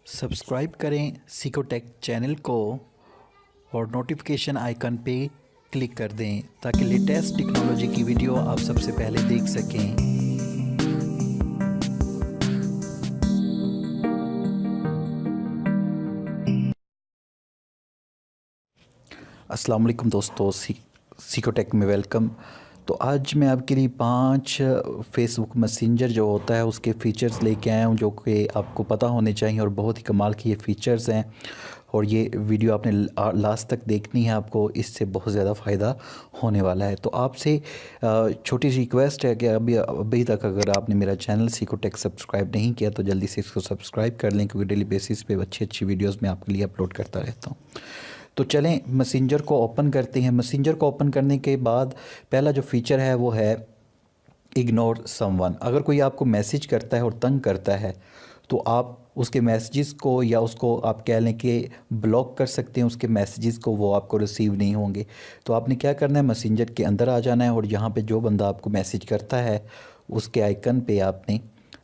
Subscribe करें सिकोटेक channel को और नोटिफिकेशन आइकन पे क्लिक कर दें ताकि लेटेस्ट टेक्नोलॉजी की वीडियो आप सबसे पहले देख सकें। अस्सलाम वालेकुम दोस्तों, सिकोटेक में वेलकम। तो आज मैं आपके लिए 5 फेसबुक मैसेंजर जो होता है उसके फ़ीचर्स लेके आया हूँ जो कि आपको पता होने चाहिए और बहुत ही कमाल की ये फ़ीचर्स हैं। और ये वीडियो आपने लास्ट तक देखनी है, आपको इससे बहुत ज़्यादा फ़ायदा होने वाला है। तो आपसे छोटी सी रिक्वेस्ट है कि अभी अभी तक अगर आपने मेरा चैनल सिकोटेक सब्सक्राइब नहीं किया तो जल्दी से इसको सब्सक्राइब कर लें, क्योंकि डेली बेसिस पे अच्छी अच्छी वीडियोज़ मैं आपके लिए अपलोड करता रहता हूँ। तो चलें मैसेंजर को ओपन करते हैं। मैसेंजर को ओपन करने के बाद पहला जो फ़ीचर है वो है इग्नोर समवन। अगर कोई आपको मैसेज करता है और तंग करता है तो आप उसके मैसेजेस को या उसको आप कह लें कि ब्लॉक कर सकते हैं, उसके मैसेजेस को, वो आपको रिसीव नहीं होंगे। तो आपने क्या करना है, मैसेंजर के अंदर आ जाना है और यहाँ पे जो बंदा आपको मैसेज करता है उसके आइकन पे आपने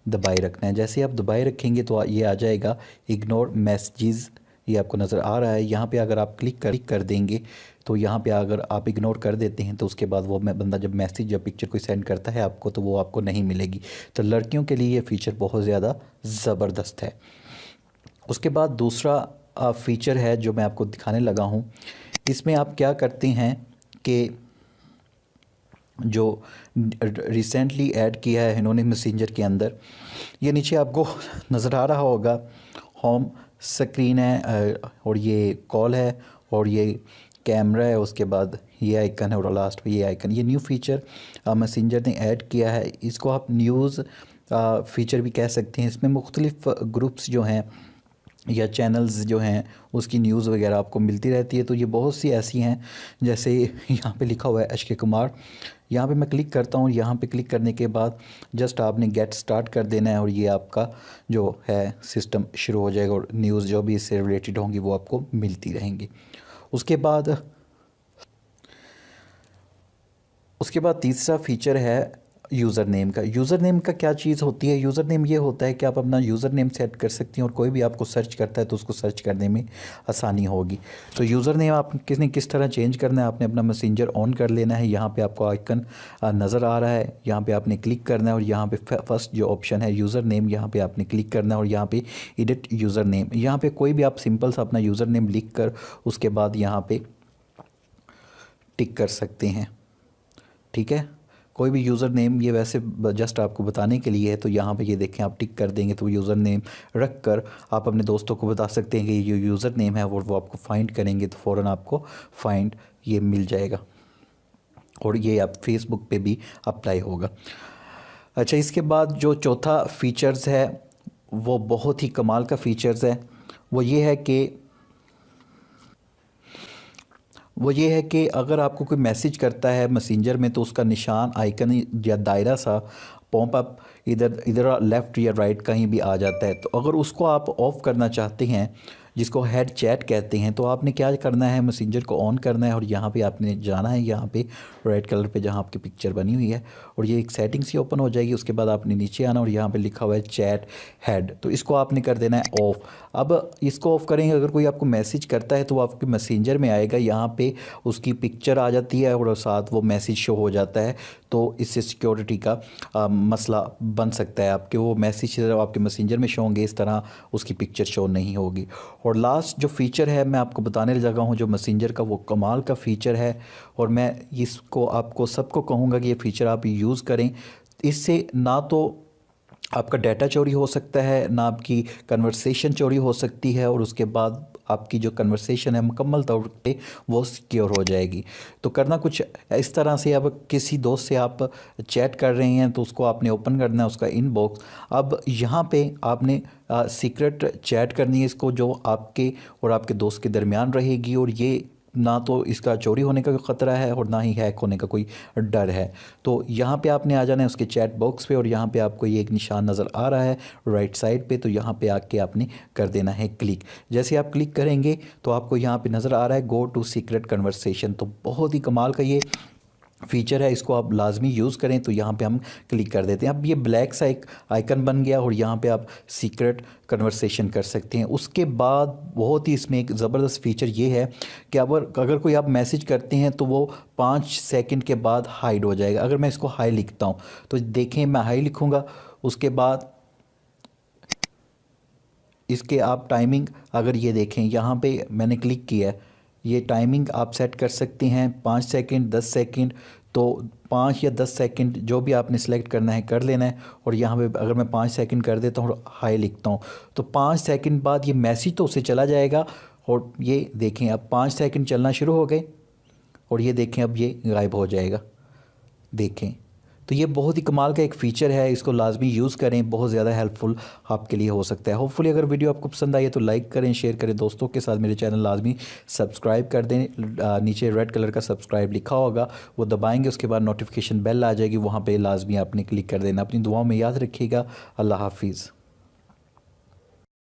दबाए रखना है। जैसे आप दबाए रखेंगे तो ये आ जाएगा इग्नोर मैसेजेस, ये आपको नज़र आ रहा है। यहाँ पे अगर आप क्लिक कर देंगे तो यहाँ पे अगर आप इग्नोर कर देते हैं तो उसके बाद वो बंदा जब मैसेज या पिक्चर कोई सेंड करता है आपको तो वो आपको नहीं मिलेगी। तो लड़कियों के लिए ये फ़ीचर बहुत ज़्यादा ज़बरदस्त है। उसके बाद दूसरा फ़ीचर है जो मैं आपको दिखाने लगा हूँ। इसमें आप क्या करते हैं कि जो रिसेंटली ऐड किया है इन्होंने मैसेंजर के अंदर, ये नीचे आपको नज़र आ रहा होगा, होम स्क्रीन है और ये कॉल है और ये कैमरा है, उसके बाद ये आइकन है और लास्ट पे ये आइकन। ये न्यू फीचर मैसेंजर ने ऐड किया है। इसको आप न्यूज़ फीचर भी कह सकते हैं। इसमें मुख्तलिफ़ ग्रुप्स जो हैं या चैनल्स जो हैं उसकी न्यूज़ वगैरह आपको मिलती रहती है। तो ये बहुत सी ऐसी हैं, जैसे यहाँ पे लिखा हुआ है एच के कुमार। यहाँ पे मैं क्लिक करता हूँ। यहाँ पे क्लिक करने के बाद जस्ट आपने गेट स्टार्ट कर देना है और ये आपका जो है सिस्टम शुरू हो जाएगा और न्यूज़ जो भी इससे रिलेटेड होंगी वो आपको मिलती रहेंगी। उसके बाद तीसरा फ़ीचर है यूज़र नेम का। यूज़र नेम का क्या चीज़ होती है? यूज़र नेम ये होता है कि आप अपना यूज़र नेम सेट कर सकती हैं और कोई भी आपको सर्च करता है तो उसको सर्च करने में आसानी होगी। तो यूज़र नेम आप किस तरह चेंज करना है, आपने अपना मैसेंजर ऑन कर लेना है। यहाँ पे आपको आइकन नज़र आ रहा है, यहाँ पे आपने क्लिक करना है और यहाँ पे फर्स्ट जो ऑप्शन है यूज़र नेम, यहाँ पे आपने क्लिक करना है और यहाँ पे एडिट यूज़र नेम, यहाँ पे कोई भी आप सिंपल सा अपना यूज़र नेम लिख कर उसके बाद यहाँ पे टिक कर सकते हैं। ठीक है, कोई भी यूज़र नेम, ये वैसे जस्ट आपको बताने के लिए है। तो यहाँ पे ये देखें, आप टिक कर देंगे तो यूज़र नेम रख कर आप अपने दोस्तों को बता सकते हैं कि ये यूज़र नेम है, वो आपको फाइंड करेंगे तो फ़ौरन आपको फाइंड ये मिल जाएगा और ये आप फेसबुक पे भी अप्लाई होगा। अच्छा, इसके बाद जो चौथा फ़ीचर्स है वो बहुत ही कमाल का फ़ीचर्स है। वो ये है कि अगर आपको कोई मैसेज करता है मैसेंजर में तो उसका निशान, आइकन या दायरा सा पॉप अप इधर लेफ़्ट या राइट कहीं भी आ जाता है। तो अगर उसको आप ऑफ़ करना चाहते हैं, जिसको हेड चैट कहते हैं, तो आपने क्या करना है, मैसेंजर को ऑन करना है और यहाँ पे आपने जाना है, यहाँ पे रेड कलर पे जहाँ आपकी पिक्चर बनी हुई है और ये एक सेटिंग सी ओपन हो जाएगी। उसके बाद आपने नीचे आना और यहाँ पे लिखा हुआ है चैट हेड, तो इसको आपने कर देना है ऑफ़। अब इसको ऑफ़ करेंगे, अगर कोई आपको मैसेज करता है तो वो आपके मैसेंजर में आएगा, यहाँ पे उसकी पिक्चर आ जाती है और साथ वो मैसेज शो हो जाता है। तो इससे सिक्योरिटी का मसला बन सकता है आपके, वो मैसेज आपके मैसेंजर में शो होंगे, इस तरह उसकी पिक्चर शो नहीं होगी। और लास्ट जो फ़ीचर है मैं आपको बताने लगा हूँ जो मैसेंजर का, वो कमाल का फ़ीचर है और मैं इसको आपको सबको कहूँगा कि ये फ़ीचर आप यूज़ करें। इससे ना तो आपका डाटा चोरी हो सकता है, ना आपकी कन्वर्सेशन चोरी हो सकती है और उसके बाद आपकी जो कन्वर्सेशन है मुकम्मल तौर पे वो सिक्योर हो जाएगी। तो करना कुछ इस तरह से, अब किसी दोस्त से आप चैट कर रहे हैं तो उसको आपने ओपन करना है उसका इनबॉक्स। अब यहाँ पे आपने सीक्रेट चैट करनी है इसको, जो आपके और आपके दोस्त के दरमियान रहेगी और ये ना तो इसका चोरी होने का ख़तरा है और ना ही हैक होने का कोई डर है। तो यहाँ पे आपने आ जाना है उसके चैट बॉक्स पे और यहाँ पे आपको ये एक निशान नज़र आ रहा है राइट साइड पे, तो यहाँ पे आके आपने कर देना है क्लिक। जैसे आप क्लिक करेंगे तो आपको यहाँ पे नज़र आ रहा है गो टू सीक्रेट कन्वर्सेशन। तो बहुत ही कमाल का ये फ़ीचर है, इसको आप लाजमी यूज़ करें। तो यहाँ पे हम क्लिक कर देते हैं। अब ये ब्लैक सा एक आइकन बन गया और यहाँ पे आप सीक्रेट कन्वर्सेशन कर सकते हैं। उसके बाद बहुत ही इसमें एक ज़बरदस्त फ़ीचर ये है कि अगर कोई आप मैसेज करते हैं तो वो 5 सेकंड के बाद हाइड हो जाएगा। अगर मैं इसको हाई लिखता हूँ तो देखें, मैं हाई लिखूँगा, उसके बाद इसके आप टाइमिंग अगर ये देखें, यहाँ पे मैंने क्लिक किया है, ये टाइमिंग आप सेट कर सकते हैं 5 सेकंड, 10 सेकंड। तो 5 या 10 सेकंड जो भी आपने सेलेक्ट करना है कर लेना है। और यहाँ पे अगर मैं 5 सेकंड कर देता हूँ और हाई लिखता हूँ तो 5 सेकंड बाद ये मैसेज तो उसे चला जाएगा। और ये देखें, अब 5 सेकंड चलना शुरू हो गए और ये देखें अब ये गायब हो जाएगा। देखें, तो ये बहुत ही कमाल का एक फ़ीचर है, इसको लाजमी यूज़ करें, बहुत ज़्यादा हेल्पफुल आपके लिए हो सकता है। होपफुली अगर वीडियो आपको पसंद आई है तो लाइक करें, शेयर करें दोस्तों के साथ, मेरे चैनल लाजमी सब्सक्राइब कर दें। नीचे रेड कलर का सब्सक्राइब लिखा होगा, वो दबाएंगे, उसके बाद नोटिफिकेशन बेल आ जाएगी, वहाँ पर लाजमी आपने क्लिक कर देना। अपनी दुआओं में याद रखिएगा। अल्लाह हाफिज़।